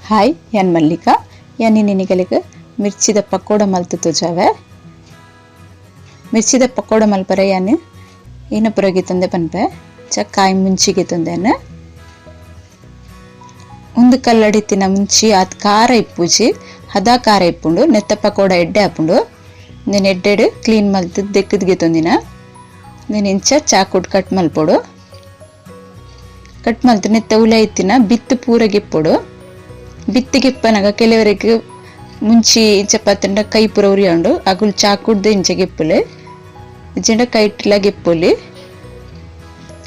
हाय यान मल्लिका यानी निनिगलिग मिर्चिद पकोಡ मल्त तोजावे मिर्चिद पकोಡ मल्परे यानी ಏನ ಪುರಗಿತಂದೆ ಪನ್ಪೆ ಚಕ್ಕಾಯಿ ಮುಂಚಿಗೆತಂದೆನೆ ಒಂದು ಕಲ್ಲಡಿತಿನ ಮುಂಚಿ ಅದ್ ಖಾರ ಇಪ್ಪುಜಿ ಹದ ಖಾರ ಇಪ್ಪುಂಡು ನೆತ್ತ ಪಕೋಡ ಎಡ್ಡೆ ಹಾಪುಂಡು ನೆನ್ ಎಡ್ಡೆಡು ಕ್ಲೀನ್ ಮಲ್ತು ದೆಕ್ಕದ್ಗೆತಂದಿನ ನೆನ್ ಇಂಚ ಚಾಕುಡ್ ಕಟ್ ಮಲ್ಪೊಡು ಕಟ್ ಮಲ್ತು ನೆತ್ತ ಉಲೈತಿನ ಬಿತ್ತು ಪೂರಗಿಪ್ಪೊಡು ಬಿತ್ತಿಗೆಪ್ಪನಗ ಕೆಲವರಿಗೆ ಮುಂಚಿ ಚಪಾತಿಂಡ ಕೈ ಪೂರ ಉರಿಯಂಡು ಅಗುಲ್ ಚಾಕುಡ್ದು ಇಂಚ ಗೆಪ್ಪುಲೆ ಜೆಂಡ ಕೈಟ್ಲ ಗೆಪ್ಪುಲಿ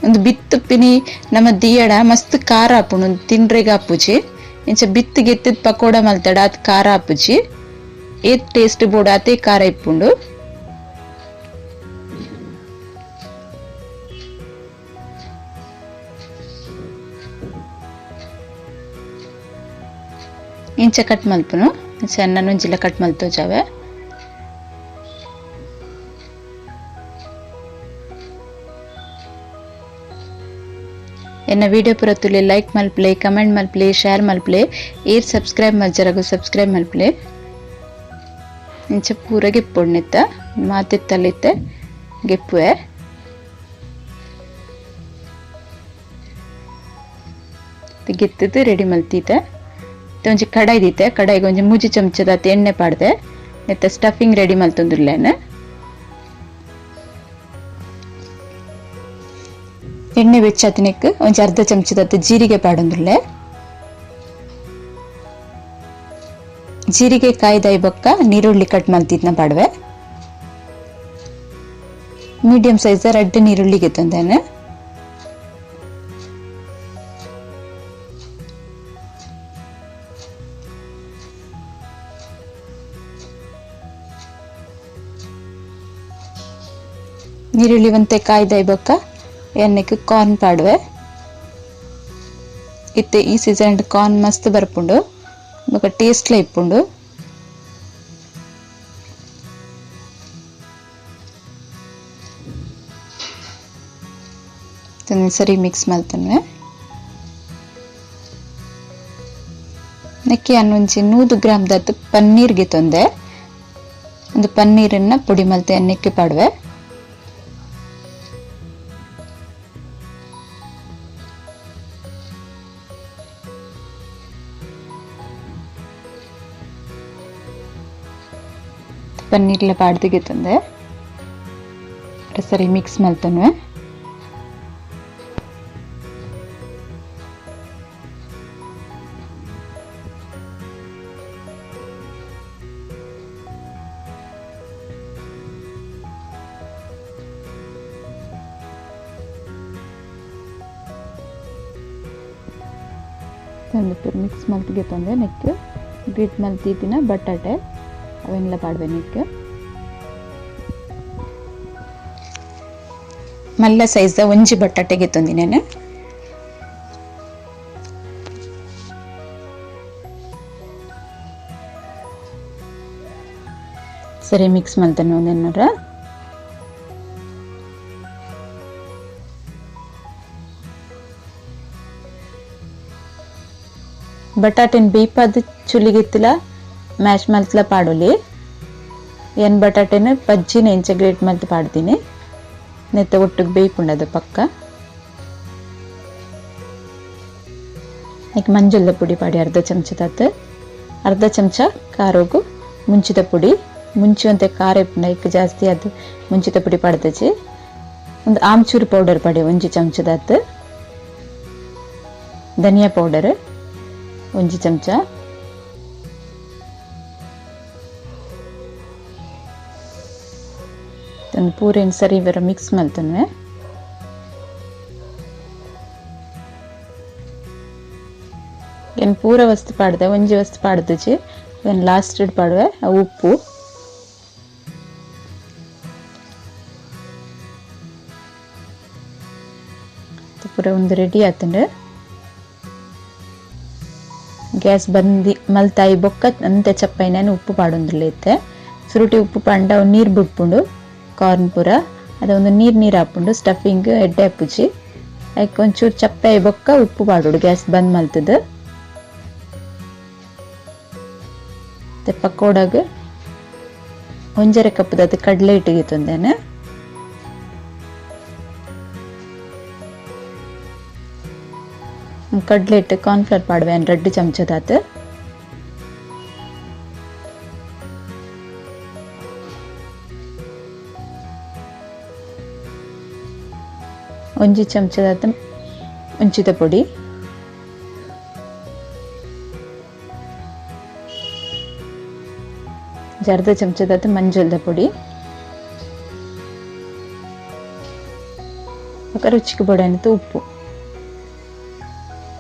ಒಂದು ಬಿತ್ತು ಪಿನಿ ನಮ್ಮ ದಿಯಡ ಮಸ್ತ್ ಖಾರ ಹಾಪುಂಡು ತಿಂಡ್ರೆಗ ಹಾಪುಜಿ ಇಂಚ ಬಿತ್ತು ಗೆತ್ತಿದ ಪಕೋಡ ಮಲ್ತಡ ಅದ್ ಖಾರ ಹಾಪುಜಿ ಏತ್ ಟೇಸ್ಟ್ ಬೋಡ ಅದೇ ಖಾರ ಇಪ್ಪುಂಡು इंच कट मल्पनु सಣ್ಣ ನುಂಜಿಲ कट मल्तोजावे एन्न वीडियो पूरा तुले लाइक मल्पले कमेंट मल्पले शेयर मल्पले ಏರ್ सब्सक्राइब मल्जरगु सब्सक्राइब मल्पले इंच पूरा ಗೆಪ್ಪೊಡ್ನೆತ್ತ ಮಾತಿತ್ತಲಿತ್ತೆ ಗೆಪ್ಪುವೆ ಗೆತ್ತದು ರೆಡಿ ಮಲ್ತಿತೆ ಒಂಜಿ ಕಡಾಯಿ ದೀತೆ ಕಡಾಯಿಗೆ ಒಂಜಿ ಮೂಜಿ ಚಮಚದ ಎಣ್ಣೆ ಪಾಡ್ದೆ ನೆತ್ತ ಸ್ಟಫಿಂಗ್ ರೆಡಿ ಮಲ್ತೊಂದುಲ್ಲೇನೆ ಎಣ್ಣೆ ಬೆಚ್ಚತಿನಕ್ ಒಂಜಿ ಅರ್ಧ ಚಮಚದ ಜೀರಿಗೆ ಪಾಡೊಂದುಲ್ಲೆ ಜೀರಿಗೆ ಕಾಯ್ದಾಯಿ ಬೊಕ್ಕ ನೀರುಳ್ಳಿ ಕಟ್ ಮಲ್ತಿದ್ನ ಪಾಡ್ವೆ ಮೀಡಿಯಂ ಸೈಜ್ ರೆಡ್ ನೀರುಳ್ಳಿಗೆ ತಂದೇನೆ ನೀರುಳ್ಳಿ ಒಂತೆ ಕಾಯ್ದಾಯಿ ಬೊಕ್ಕ ಎಣ್ಣೆಗೆ ಕಾರ್ನ್ ಪಾಡ್ವೆ ಇತ್ತೆ ಈ ಸೀಸನ್ ಕಾರ್ನ್ ಮಸ್ತ್ ಬರ್ಪುಂಡು ಬೊಕ ಟೇಸ್ಟ್ ಲ ಇಪ್ಪುಂಡು ಸರಿ ಮಿಕ್ಸ್ ಮಲ್ತನ್ವೆ ನೆಕ್ಕಿ ಅನ್ನೊಂಜಿ 100 ಗ್ರಾಮ್ ದತ್ತು ಪನ್ನೀರ್ಗೆ ತೊಂದೆ ಒಂದು ಪನ್ನೀರನ್ನ ಪುಡಿ ಮಲ್ತೆ ಎಣ್ಣೆಗೆ ಪಾಡ್ವೆ पन्नीर पाड्दिगे तंदे सरी मिक्स मल्तन्वे मिक्स मल्तिगे तंदे नेक्स्ट ग्रीट मल्तीतिन बटाटे अवेन्नेल्ल पाड्वे नेक्स्ट मल्ल सैज ಒಂಜಿ ಬಟಾಟೆಗೆ ತಂದಿನೇನೆ ಸರಿ ಮಿಕ್ಸ್ ಮಲ್ತನೆ ಒಂದೆನ್ನರ ಬಟಾಟೆನ್ ಬೇಯಿಪದ ಚುಲಿಗೆತ್ತಲ ಮ್ಯಾಶ್ ಮಲ್ತಲ ಪಾಡೋಲಿ ಏನ್ ಬಟಾಟೆನ ಪಜ್ಜಿನ ಇಂಚ ಗ್ರೇಟ್ ಮಲ್ತ ಪಾಡ್ತೀನಿ ನೆತ್ತ ಒಟ್ಟಿಗೆ ಬೇಯ್ಪುಂಡದ ಪಕ್ಕ ಈಗ ಮಂಜುಳ ಪುಡಿ ಪಾಡಿ ಅರ್ಧ ಚಮಚದ ಅರ್ಧ ಚಮಚ ಖಾರೋಗು ಮುಂಚಿದ ಪುಡಿ ಮುಂಚುವಂತೆ ಖಾರ ಇಪ್ಪುಂಡ ಈಗ ಜಾಸ್ತಿ ಅದು ಮುಂಚಿದ ಪುಡಿ ಪಾಡ್ದಜಿ ಒಂದು ಆಮ್ಚೂರು ಪೌಡರ್ ಪಾಡಿ ಒಂಜಿ ಚಮಚದ ಧನಿಯಾ ಪೌಡರ್ ಒಂಜಿ ಚಮಚ पूरे सरी वर मिक्स मल्तन्वे ಏನ್ ಪೂರ ವಸ್ತು ಪಾಡ್ದೆ ಒಂಜಿ ವಸ್ತು ಪಾಡ್ದಜಿ ಏನ್ ಲಾಸ್ಟ್ ಪಾಡ್ವೆ ಉಪ್ಪು ಪೂರ ಒಂದು ರೆಡಿ ಆತಂಡೆ ಗ್ಯಾಸ್ ಬಂದಿ ಮಲ್ತಾಯಿ ಬೊಕ್ಕ ಅಂತೆ ಚಪ್ಪೈನೇನು ಉಪ್ಪು ಪಾಡೊಂದುಲ್ಲೆ ಇತ್ತೆ ಸುರುಟಿ ಉಪ್ಪು ಪಂಡ ನೀರು ಬಿಟ್ಪುಂಡು ಕಾರ್ನ್ ಪೂರ ಅದೊಂದು ನೀರು ಹಾಪುಂಡು ಸ್ಟಫಿಂಗ್ ಎಡ್ಡೆ ಹಾಪುಜಿ ಅದಕ್ಕೆ ಒಂಚೂರು ಚಪ್ಪೆ ಬೊಕ್ಕ ಉಪ್ಪು ಪಾಡೋಡು ಗ್ಯಾಸ್ ಬಂದ್ ಮಲ್ತದ ಪಕೋಡಾಗ ಒಂಜರೆ ಕಪ್ಪದ ಕಡಲೆ ಹಿಟ್ಟಿಗೆ ತಂದೇನೆ. ಕಡಲೆ ಹಿಟ್ಟು ಕಾರ್ನ್ಫ್ಲವರ್ ಪಾಡುವೆ 2 ಚಮಚದಾತು. ಒಂಜಿ ಚಮಚದಾತು ಮುಂಚಿದ ಪೊಡಿ, ಅರ್ಧ ಚಮಚದಾತು ಮಂಜಲ್ದ ಪೊಡಿ, ರುಚಿಗೆ ಬೋಡಾನಿತ್ತು ಉಪ್ಪು.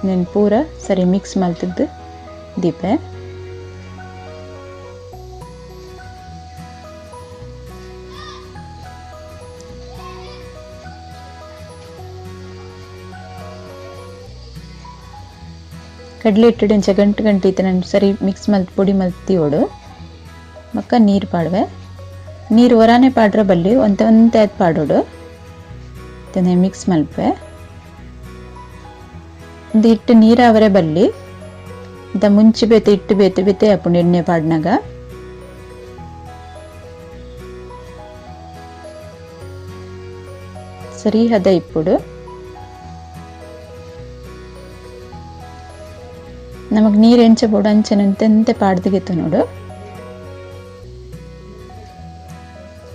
నేను ಪೂರ ಸರಿ ಮಿಕ್ಸ್ ಮಲ್ತಿದ್ದು ದೀಪೆ. ಕಡಲೆ ಹಿಟ್ಟು ಇಂಚ ಗಂಟು ಇತ್ತು ನಾನು ಸರಿ ಮಿಕ್ಸ್ ಮಲ್ತ್ ಪೊಡಿ ಮಲ್ತಿ ಓಡು ಮಕ್ಕ ನೀರು ಪಾಡುವೆ. ನೀರು ಹೊರಾನೆ ಪಾಡ್ರೆ ಬಲ್ಲಿ ಒಂತೆ ಪಾಡೋಡು ಮಿಕ್ಸ್ ಮಲ್ಪೆ. ಒಂದು ಹಿಟ್ಟು ನೀರಾವರೆ ಬಲ್ಲಿ ಮುಂಚೆ ಬೇತೆ ಹಿಟ್ಟು ಬೇತೆ ಹಾಕೊಂಡು ಎಣ್ಣೆ ಪಾಡ್ನಾಗ ಸರಿ ಹದ ಇಪ್ಪುಡು. ನಮಗ್ ನೀರು ಎಂಚ ಬೋಡ ಅಂಚನಂತೆ ಪಾಡ್ದಿಗಿತ್ತು ನೋಡು.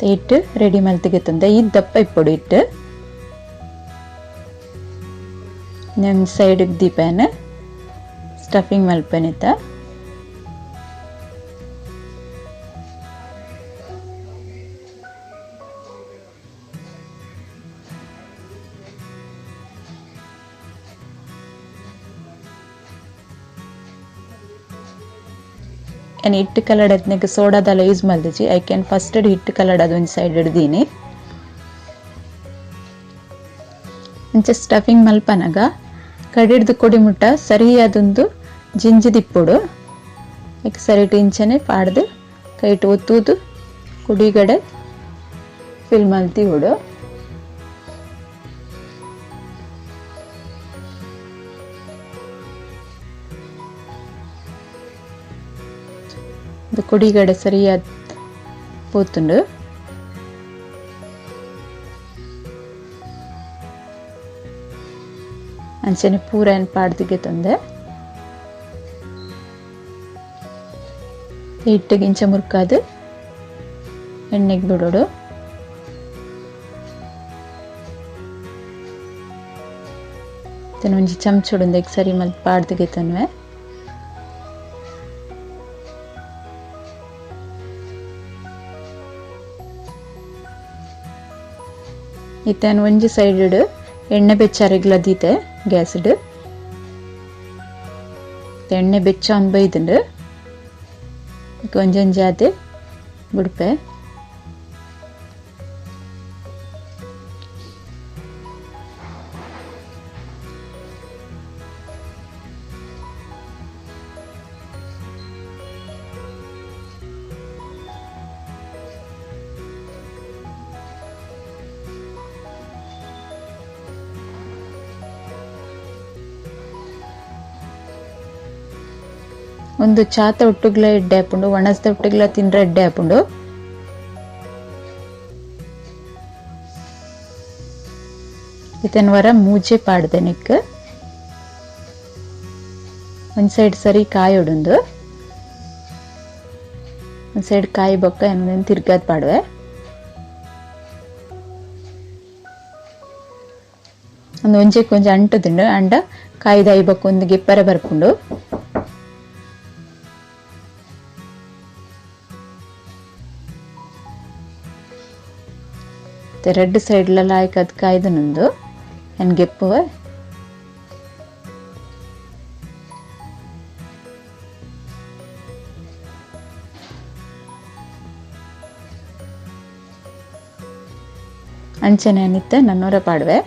ಹಿಟ್ಟು ರೆಡಿ ಮಲ್ತಿಗಿತ್ತಂದೆ ಈ ದಪ್ಪ ಇಪ್ಪುಡು ಹಿಟ್ಟು. ನಮ್ಮ ಸೈಡಿಗೆ ದೀಪನ ಸ್ಟಫಿಂಗ್ ಮಲ್ಪನಿತ್ತ. ಏನು ಹಿಟ್ಟು ಕಲರ್ ಎತ್ನಕ್ಕೆ ಸೋಡಾದೆಲ್ಲ ಯೂಸ್ ಮಲ್ದಿಜಿ ಐ ಕ್ಯಾನ್ ಫಸ್ಟ್ ಹಿಟ್ಟು ಕಲರ್ ಅದು ಒಂದು ಸೈಡ್ ಹಿಡ್ದೀನಿ. ಇಂಚ ಸ್ಟಫಿಂಗ್ ಮಲ್ಪನಾಗ ಕಡಿಡ್ದು ಕೊಡಿ ಮುಟ್ಟ ಸರಿಯಾದೊಂದು ಜಿಂಜಿದಿಪ್ಪುಡು ಈಗ ಸರಿಟು ಇಂಚನೆ ಪಾಡ್ದು ಕೈಟು ಒತ್ತುವುದು ಕುಡಿಗಡೆ ಫಿಲ್ ಮಲ್ತಿ ಹುಡು. ಇದು ಕುಡಿಗಡೆ ಸರಿಯಾದ ಪೋತುಂಡು. ಅಂಚನೆ ಪೂರ ಏನು ಪಾಡ್ದಿಗೆ ತಂದೆ. ಹಿಟ್ಟಿಗೆ ಇಂಚ ಮುರ್ಕಾದು ಎಣ್ಣೆಗೆ ಬಿಡೋಡು. ಒಂಜಿ ಚಮಚುಡು ಸರಿ ಮಲ್ತ್ ಪಾಡ್ದಿಗೆ ತನ್ವೆ. ಇತ್ತೇನು ಒಂಜಿ ಸೈಡ್ ಎಣ್ಣೆ ಬೆಚ್ಚಾರಿಗ್ಲ ದೀತೆ ಗ್ಯಾಸ್ ಎಣ್ಣೆ ಬೆಚ್ಚ ಒಂದು ಬೈದುಂಡು ಕೊಂಚ ಜಾತೆ ಬಿಡ್ಪೆ. ಒಂದು ಚಾತ ಒಟ್ಟುಗ್ಲ ಎಡ್ಡೆ ಹಾಪುಂಡು ಒಣಸ್ದ ಒಟ್ಟುಗ್ಲ ತಿಂಡ್ರೆ ಎಡ್ಡೆ ಹಾಪುಂಡು. ಇತನ ವರ ಮೂಜೆ ಪಾಡ್ದೆ ನೆಕ್ ಒಂದ್ ಸೈಡ್ ಸರಿ ಕಾಯಿ ಹೊಡುಂದು ಒಂದ್ ಸೈಡ್ ಕಾಯಿ ಬೊಕ್ಕ ಏನು ತಿರ್ಗಾದ್ ಪಾಡ್ವೆ. ಒಂದು ಒಂಜೆ ಕೊಂಚ ಅಂಟುದುಂಡು ಅಂಡ ಕಾಯಿದಾಯಿ ಬೊಕ್ಕ ಒಂದು ಗೆಪ್ಪರೆ ಬರ್ಪುಂಡು. ರೆಡ್ ಸೈಡ್ಲ ಲಾಯ್ಕದ್ ಕಾಯ್ದನೊಂದು ಎನ್ಗೆಪ್ಪುವ ಅಂಚನೆ ನಿತ್ತೆ ನನ್ನೂರ ಪಾಡ್ವೆ.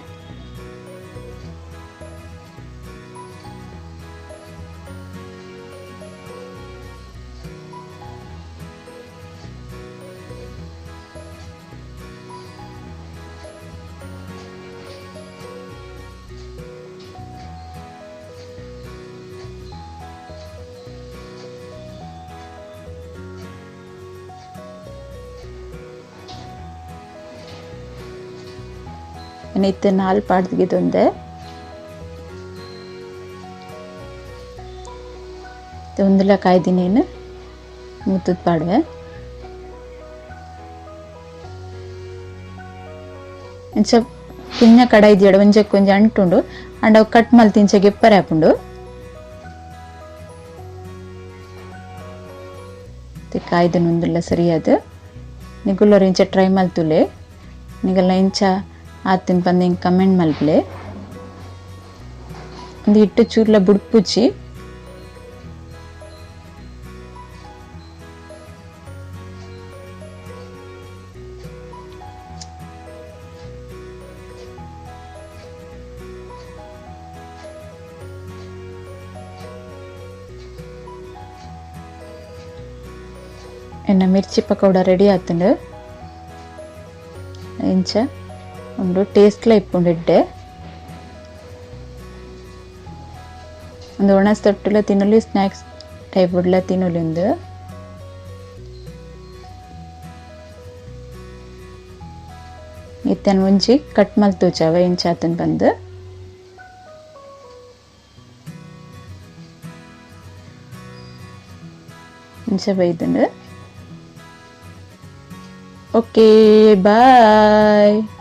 ಏನಿತ್ತು 4 ಪಾಡ್ದಿಗಿದೊಂದೆ ಒಂದಲ ಕಾಯ್ದಿನೇನು ಮೂತದ ಪಾಡ್ವೆ ಇಂಚ ಪಿಂಜ ಕಡಾಯಿ ಜಡ ಒಂಜೆ ಕೊಂಚ ಅಂಟುಂಡು ಅಂಡ್ ಅವು ಕಟ್ ಮಲ್ತಿ ಇಂಚ ಗೆಪ್ಪರೆ ಹಾಪುಂಡು ಕಾಯ್ದು ಒಂದಲ್ಲ ಸರಿಯಾದ ನಿಗುಲ್ಲರು ಇಂಚ ಟ್ರೈ ಮಲ್ತುಲೆ ನಿಗಲ್ಲ ಇಂಚ ಆತಿನ ಬಂದು ಹಿಂಗೆ ಕಮೆಂಟ್ ಮಲ್ಪಲೆ ಒಂದು ಇಟ್ಟು ಚೂರ್ಲ ಬುಡ್ಪುಚ್ಚಿ ಎನ್ನ ಮಿರ್ಚಿ ಪಕೋಡ ರೆಡಿ ಆತುಂಡು ಇಂಚ ಉಂಡು ಟೇಸ್ಟ್ಲ ಇಪ್ಪುಂಡು ಎಡ್ಡೆ ಒಂದು ಒಣಸ್ ತೊಟ್ಟುಲ ತಿನ್ನಲಿ ಸ್ನ್ಯಾಕ್ಸ್ ಟೈಪ್ ಉಡ್ಲ ತಿನ್ನಲಿ ಒಂದು ಇತ್ತನ ಒಂಜಿ ಕಟ್ ಮಲ್ತೂಚವ ಇಂಚ ಆತನ್ ಬಂದು ಇಂಚ ಬೈದುಂಡು. Okay, bye.